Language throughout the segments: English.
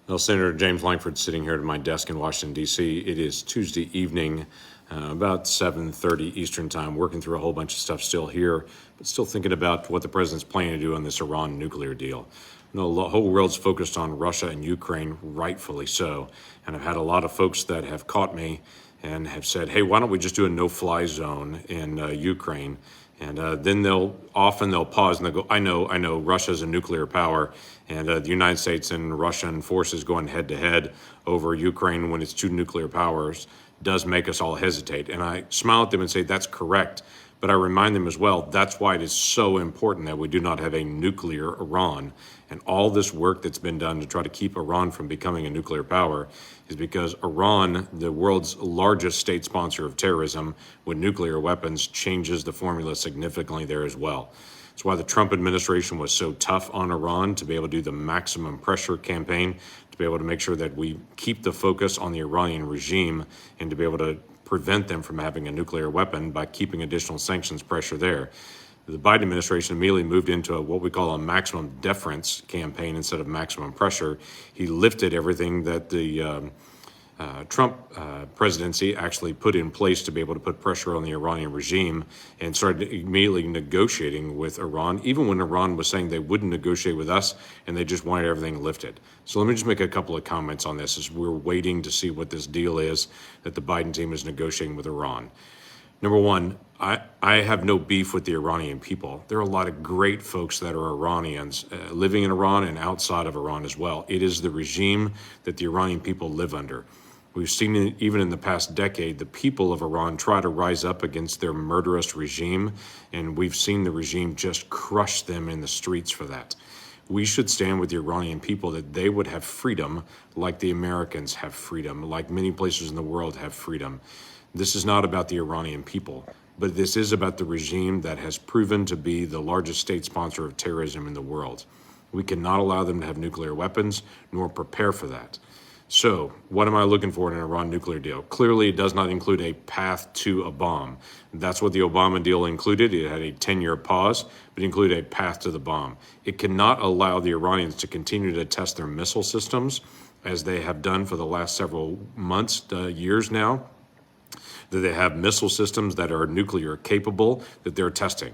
Well, Senator James Lankford sitting here at my desk in Washington, D.C. It is Tuesday evening, about 7:30 Eastern time, working through a whole bunch of stuff still here, but still thinking about what the president's planning to do on this Iran nuclear deal. You know, the whole world's focused on Russia and Ukraine, rightfully so. And I've had a lot of folks that have caught me and have said, hey, why don't we just do a no-fly zone in Ukraine? And then they'll pause and they'll go, I know, Russia's a nuclear power, and the United States and Russian forces going head to head over Ukraine when it's two nuclear powers does make us all hesitate. And I smile at them and say, that's correct. But I remind them as well, that's why it is so important that we do not have a nuclear Iran. And all this work that's been done to try to keep Iran from becoming a nuclear power is because Iran, the world's largest state sponsor of terrorism with nuclear weapons, changes the formula significantly there as well. That's why the Trump administration was so tough on Iran, to be able to do the maximum pressure campaign, to be able to make sure that we keep the focus on the Iranian regime and to be able to prevent them from having a nuclear weapon by keeping additional sanctions pressure there. The Biden administration immediately moved into what we call a maximum deference campaign instead of maximum pressure. He lifted everything that the Trump presidency actually put in place to be able to put pressure on the Iranian regime, and started immediately negotiating with Iran, even when Iran was saying they wouldn't negotiate with us and they just wanted everything lifted. So let me just make a couple of comments on this as we're waiting to see what this deal is that the Biden team is negotiating with Iran. Number one, I have no beef with the Iranian people. There are a lot of great folks that are Iranians living in Iran and outside of Iran as well. It is the regime that the Iranian people live under. We've seen it even in the past decade, the people of Iran try to rise up against their murderous regime, and we've seen the regime just crush them in the streets for that. We should stand with the Iranian people that they would have freedom like the Americans have freedom, like many places in the world have freedom. This is not about the Iranian people, but this is about the regime that has proven to be the largest state sponsor of terrorism in the world. We cannot allow them to have nuclear weapons, nor prepare for that. So, what am I looking for in an Iran nuclear deal? Clearly, it does not include a path to a bomb. That's what the Obama deal included. It had a 10-year pause, but included a path to the bomb. It cannot allow the Iranians to continue to test their missile systems, as they have done for the last several months, years now, that they have missile systems that are nuclear capable that they're testing.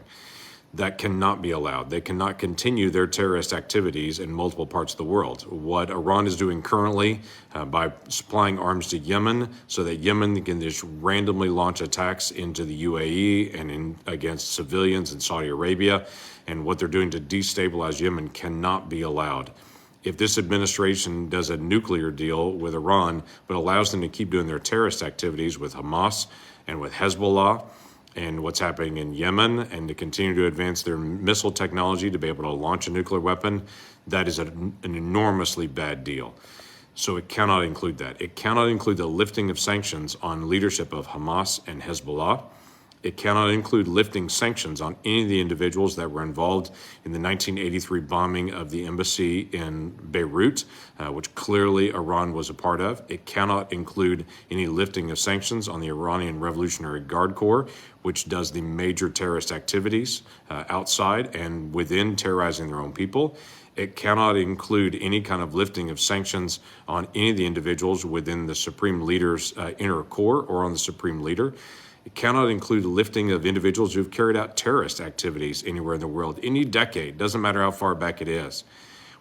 That cannot be allowed. They cannot continue their terrorist activities in multiple parts of the world. What Iran is doing currently by supplying arms to Yemen so that Yemen can just randomly launch attacks into the UAE and against civilians in Saudi Arabia, and what they're doing to destabilize Yemen cannot be allowed. If this administration does a nuclear deal with Iran, but allows them to keep doing their terrorist activities with Hamas and with Hezbollah, and what's happening in Yemen, and to continue to advance their missile technology to be able to launch a nuclear weapon, that is an enormously bad deal. So it cannot include that. It cannot include the lifting of sanctions on leadership of Hamas and Hezbollah. It cannot include lifting sanctions on any of the individuals that were involved in the 1983 bombing of the embassy in Beirut, which clearly Iran was a part of. It cannot include any lifting of sanctions on the Iranian Revolutionary Guard Corps, which does the major terrorist activities outside and within, terrorizing their own people. It cannot include any kind of lifting of sanctions on any of the individuals within the Supreme Leader's inner core or on the Supreme Leader. It cannot include lifting of individuals who've carried out terrorist activities anywhere in the world, any decade, doesn't matter how far back it is.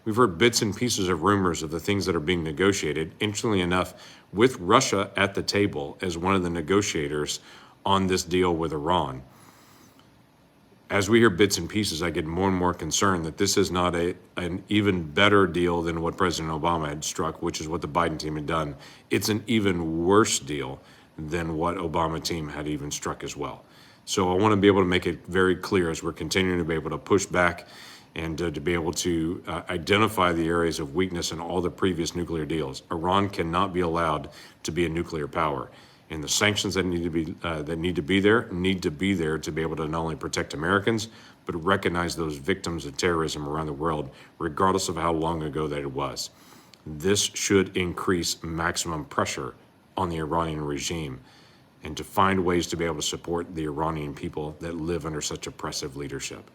We've heard bits and pieces of rumors of the things that are being negotiated, interestingly enough, with Russia at the table as one of the negotiators on this deal with Iran. As we hear bits and pieces, I get more and more concerned that this is not an even better deal than what President Obama had struck, which is what the Biden team had done. It's an even worse deal than what Obama team had even struck as well. So I want to be able to make it very clear as we're continuing to be able to push back and to be able to identify the areas of weakness in all the previous nuclear deals. Iran cannot be allowed to be a nuclear power. And the sanctions that need to be there to be able to not only protect Americans, but recognize those victims of terrorism around the world, regardless of how long ago that it was. This should increase maximum pressure on the Iranian regime, and to find ways to be able to support the Iranian people that live under such oppressive leadership.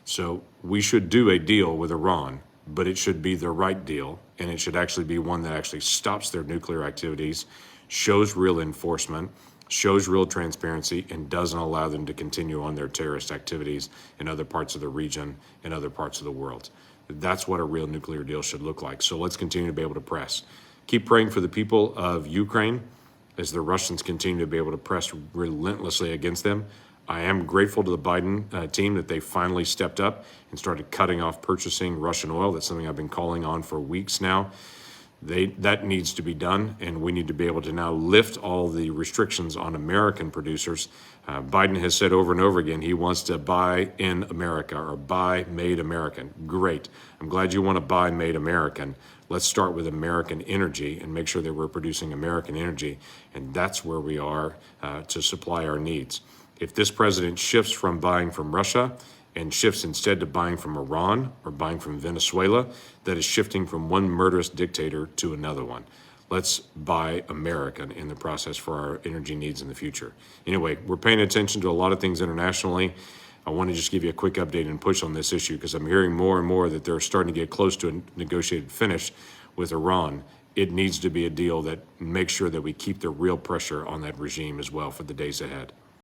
So we should do a deal with Iran but it should be the right deal, and it should actually be one that actually stops their nuclear activities, shows real enforcement, shows real transparency, and doesn't allow them to continue on their terrorist activities in other parts of the region and other parts of the world. That's what a real nuclear deal should look like. So let's continue to be able to press. Keep praying for the people of Ukraine as the Russians continue to be able to press relentlessly against them. I am grateful to the Biden team that they finally stepped up and started cutting off purchasing Russian oil. That's something I've been calling on for weeks now. That needs to be done, and we need to be able to now lift all the restrictions on American producers. Biden has said over and over again he wants to buy in America or buy made American. Great. I'm glad you want to buy made American. Let's start with American energy and make sure that we're producing American energy, and that's where we are to supply our needs. If this president shifts from buying from Russia and shifts instead to buying from Iran or buying from Venezuela, that is shifting from one murderous dictator to another one. Let's buy American in the process for our energy needs in the future. Anyway, we're paying attention to a lot of things internationally. I want to just give you a quick update and push on this issue because I'm hearing more and more that they're starting to get close to a negotiated finish with Iran. It needs to be a deal that makes sure that we keep the real pressure on that regime as well for the days ahead.